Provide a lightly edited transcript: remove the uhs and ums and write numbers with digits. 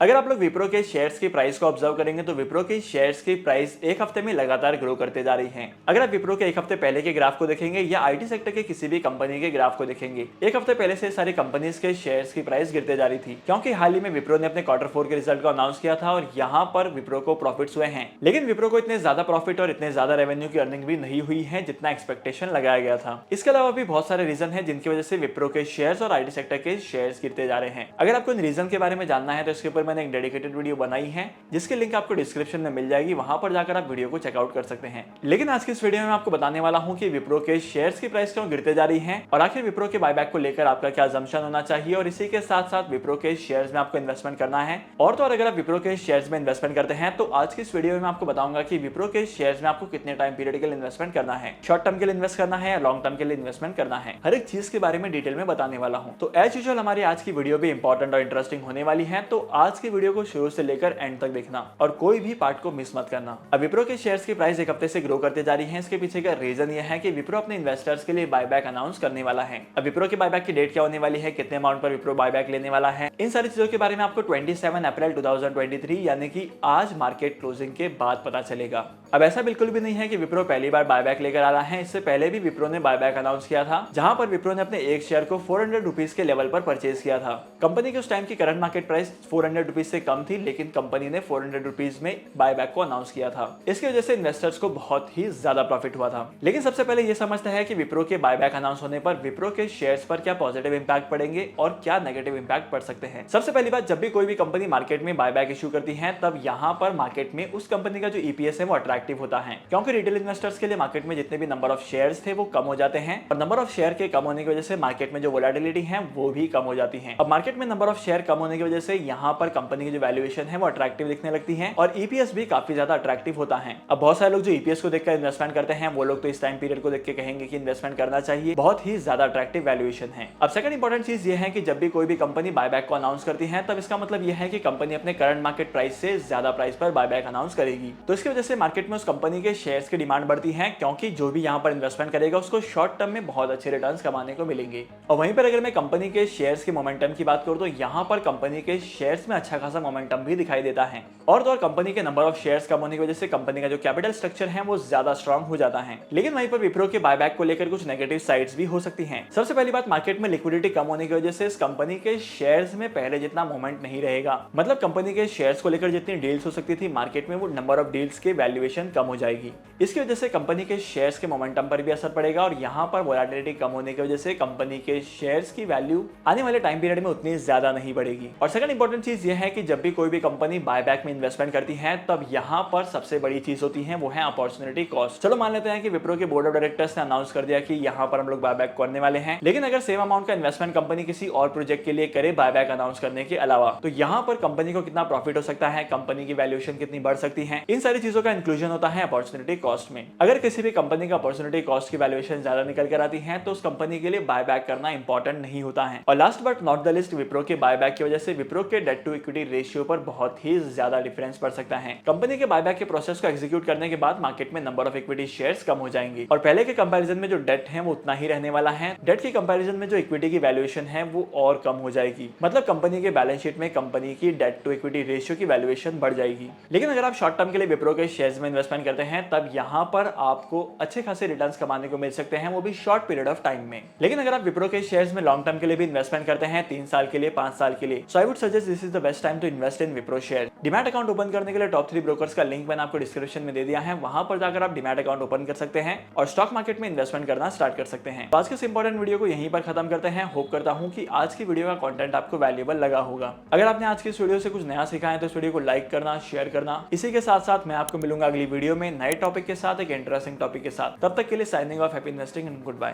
अगर आप लोग विप्रो के शेयर्स की प्राइस को ऑब्जर्व करेंगे तो विप्रो के शेयर्स की प्राइस एक हफ्ते में लगातार ग्रो करते जा रही है। अगर आप विप्रो के एक हफ्ते पहले के ग्राफ को देखेंगे या आईटी सेक्टर के किसी भी कंपनी के ग्राफ को देखेंगे, एक हफ्ते पहले से सारी कंपनीज के शेयर्स की प्राइस गिरते जा रही थी, क्योंकि हाल ही में विप्रो ने अपने Q4 के रिजल्ट को अनाउंस किया था और यहाँ पर विप्रो को प्रॉफिट्स हुए हैं। लेकिन विप्रो को इतने ज्यादा प्रॉफिट और इतने ज्यादा रेवेन्यू की अर्निंग भी नहीं हुई है जितना एक्सपेक्टेशन लगाया गया था। इसके अलावा भी बहुत सारे रीजन है जिनकी वजह से विप्रो के शेयर्स और आईटी सेक्टर के शेयर्स गिरते जा रहे हैं। अगर आपको इन रीजन के बारे में जानना है तो इसके ऊपर मैंने एक डेडिकेटेड वीडियो बनाई है जिसकी लिंक आपको डिस्क्रिप्शन में मिल जाएगी, वहां पर जाकर आप वीडियो को चेकआउट कर सकते हैं। लेकिन आज की इस वीडियो में मैं आपको बताने वाला हूं कि विप्रो के शेयर्स की प्राइस क्यों गिरते जा रही है और आखिर विप्रो के बायबैक को लेकर आपका क्या असम्पशन होना चाहिए और इसी के साथ साथ विप्रो के शेयर्स में आपको इन्वेस्टमेंट करना है। और तो और अगर आप विप्रो के शेयर्स में इन्वेस्टमेंट करते हैं तो आज की इस वीडियो में मैं आपको बताऊंगा कि विप्रो के शेयर्स में आपको कितने टाइम पीरियड के लिए इन्वेस्टमेंट करना है, शॉर्ट टर्म के लिए इन्वेस्ट करना है या लॉन्ग टर्म के लिए इन्वेस्टमेंट करना है, हर एक चीज के बारे में डिटेल में बताने वाला हूं। तो एज यूजुअल हमारी आज की वीडियो भी इंपॉर्टेंट और इंटरेस्टिंग होने वाली है, तो आज की वीडियो को शुरू से लेकर एंड तक देखना और कोई भी पार्ट को मिस मत करना। अब विप्रो के शेयर्स की प्राइस एक हफ्ते से ग्रो करते जा रही है। इसके पीछे का रीजन यह है कि विप्रो अपने इन्वेस्टर्स के लिए बायबैक अनाउंस करने वाला है। अब विप्रो के बायबैक की डेट क्या होने वाली है, कितने अमाउंट पर विप्रो बायबैक लेने वाला है, इन सारी चीजों के बारे में आपको 27 अप्रैल 2023 यानी कि आज मार्केट क्लोजिंग के बाद पता चलेगा। अब ऐसा बिल्कुल भी नहीं है कि विप्रो पहली बार बायबैक लेकर आ रहा है। इससे पहले भी विप्रो ने बायबैक अनाउंस किया था, जहां पर विप्रो ने अपने एक शेयर को 400 रुपीज के लेवल पर परचेज किया था। कंपनी की उस टाइम की करंट मार्केट प्राइस 400 रुपीज से कम थी, लेकिन कंपनी ने 400 रुपीज में बायबैक को अनाउंस किया था। इसकी वजह से इन्वेस्टर्स को बहुत ही ज्यादा प्रॉफिट हुआ था। लेकिन सबसे पहले यह समझते हैं कि विप्रो के बायबैक अनाउंस होने पर विप्रो के शेयर्स पर क्या पॉजिटिव इंपैक्ट पड़ेंगे और क्या नेगेटिव इंपैक्ट पड़ सकते हैं। सबसे पहली बात, जब भी कोई भी कंपनी मार्केट में बायबैक इशू करती है तब यहाँ पर मार्केट में उस कंपनी का जो ईपीएस है वो अट्रैक्टिव होता है, क्योंकि रिटेल इन्वेस्टर्स के लिए मार्केट में जितने भी नंबर ऑफ शेयर्स थे वो कम हो जाते हैं और नंबर ऑफ शेयर के कम होने की वजह से मार्केट में जो वोलेटिलिटी है वो भी कम हो जाती है। अब मार्केट में नंबर ऑफ शेयर कम होने की वजह से यहाँ पर कंपनी की जो वैल्यूएशन है वो अट्रैक्टिव दिखने लगती है और ईपीएस भी काफी ज्यादा अट्रैक्टिव होता है। अब बहुत सारे लोग जो ईपीएस को देखकर इन्वेस्टमेंट करते हैं वो लोग तो इस टाइम पीरियड को देख के कहेंगे कि इन्वेस्टमेंट करना चाहिए, बहुत ही ज्यादा अट्रैक्टिव वैल्यूएशन है। अब सेकंड इंपॉर्टेंट चीज ये है कि जब भी कोई भी कंपनी बायबैक को अनाउंस करती है तब इसका मतलब यह है कि कंपनी अपने करंट मार्केट प्राइस से ज्यादा प्राइस पर बायबैक अनाउंस करेगी। तो इसकी वजह से मार्केट में उस कंपनी के शेयर्स की डिमांड बढ़ती है, क्योंकि जो भी यहाँ पर इन्वेस्टमेंट करेगा उसको शॉर्ट टर्म में बहुत अच्छे रिटर्न्स कमाने को मिलेंगे। और वहीं पर अगर मैं कंपनी के शेयर्स के मोमेंटम की बात करूं तो यहाँ पर कंपनी के शेयर्स में अच्छा खासा मोमेंटम भी दिखाई देता है। और तो और कंपनी के नंबर ऑफ शेयर्स कम होने की वजह से कंपनी का जो कैपिटल स्ट्रक्चर है वो ज्यादा स्ट्रांग हो जाता है। लेकिन वहीं पर विप्रो के बायबैक को लेकर कुछ नेगेटिव साइड्स भी हो सकती हैं। सबसे पहली बात, मार्केट में लिक्विडिटी कम होने की वजह से इस कंपनी के शेयर्स में पहले जितना मोमेंट नहीं रहेगा। मतलब कंपनी के शेयर्स को लेकर जितनी डील्स हो सकती थी मार्केट में, वो नंबर ऑफ डील्स के वैल्यूएशन कम हो जाएगी। इसकी वजह से कंपनी के शेयर्स के मोमेंटम पर भी असर पड़ेगा और यहाँ पर वोलेटिलिटी कम होने की वजह से कंपनी के शेयर्स की वैल्यू आने वाले टाइम पीरियड में उतनी ज्यादा नहीं बढ़ेगी। और सेकंड इंपॉर्टेंट चीज यह है कि जब भी कोई भी कंपनी बायबैक में इन्वेस्टमेंट करती है तब यहाँ पर सबसे बड़ी चीज होती है वो है अपॉर्चुनिटी कॉस्ट। चलो मान लेते हैं कि विप्रो के बोर्ड ऑफ डायरेक्टर्स ने अनाउंस कर दिया कि यहाँ पर हम लोग बायबैक करने वाले हैं, लेकिन अगर सेम अमाउंट का इन्वेस्टमेंट कंपनी किसी और प्रोजेक्ट के लिए करे बायबैक अनाउंस करने के अलावा, तो यहाँ पर कंपनी को कितना प्रॉफिट हो सकता है, कंपनी की वैल्यूएशन कितनी बढ़ सकती है, इन सारी चीजों का इंक्लूजन होता है अपॉर्चुनिटी कॉस्ट में। अगर किसी भी कंपनी का अपॉर्चुनिटी कॉस्ट की वैल्यूएशन ज्यादा निकल कर आती है तो उस कंपनी के लिए बायबैक करना इंपॉर्टेंट नहीं होता है। और last but not the list, Wipro के बायबैक की वजह से विप्रो के डेट टू इक्विटी रेशियो पर बहुत ही ज्यादा डिफरेंस पड़ सकता है। कंपनी के बायबैक के प्रोसेस को एग्जीक्यूट करने के बाद मार्केट में नंबर ऑफ इक्विटी शेयर्स कम हो जाएंगे और पहले के कंपैरिजन में जो डेट है वो उतना ही रहने वाला है। डेट के कंपैरिजन में जो इक्विटी की वैल्यूएशन है वो और कम हो जाएगी। मतलब कंपनी के बैलेंस शीट में कंपनी की डेट टू इक्विटी रेशियो की वैल्यूएशन बढ़ जाएगी। लेकिन अगर आप शॉर्ट टर्म के लिए विप्रो के शेयर्स में इन्वेस्टमेंट करते हैं तब यहाँ पर आपको अच्छे खासे रिटर्न्स कमाने को मिल सकते हैं, वो भी शॉर्ट पीरियड ऑफ टाइम में। लेकिन अगर आप विप्रो के शेयर्स में लॉन्ग टर्म के लिए भी इन्वेस्टमेंट करते हैं, 3 साल के लिए, 5 साल के लिए, so I would suggest this is the best time to invest in Wipro share. Demat account open करने के लिए टॉप 3 ब्रोकर्स का लिंक मैंने आपको डिस्क्रिप्शन में दे दिया है, वहां पर जाकर आप डीमैट अकाउंट ओपन कर सकते हैं और स्टॉक मार्केट में इन्वेस्टमेंट करना स्टार्ट कर सकते हैं। आज के इस इंपॉर्टेंट वीडियो को यहीं पर खत्म करते हैं। होप करता हूं कि आज की वीडियो का कंटेंट आपको वैल्यूएबल लगा होगा। अगर आपने आज की इस वीडियो से कुछ नया सीखा है तो इस वीडियो को लाइक करना, शेयर करना। इसी के साथ साथ मैं आपको मिलूंगा अगली वीडियो में नए टॉपिक के साथ, एक इंटरेस्टिंग टॉपिक के साथ। तब तक के लिए signing off, happy investing and good bye.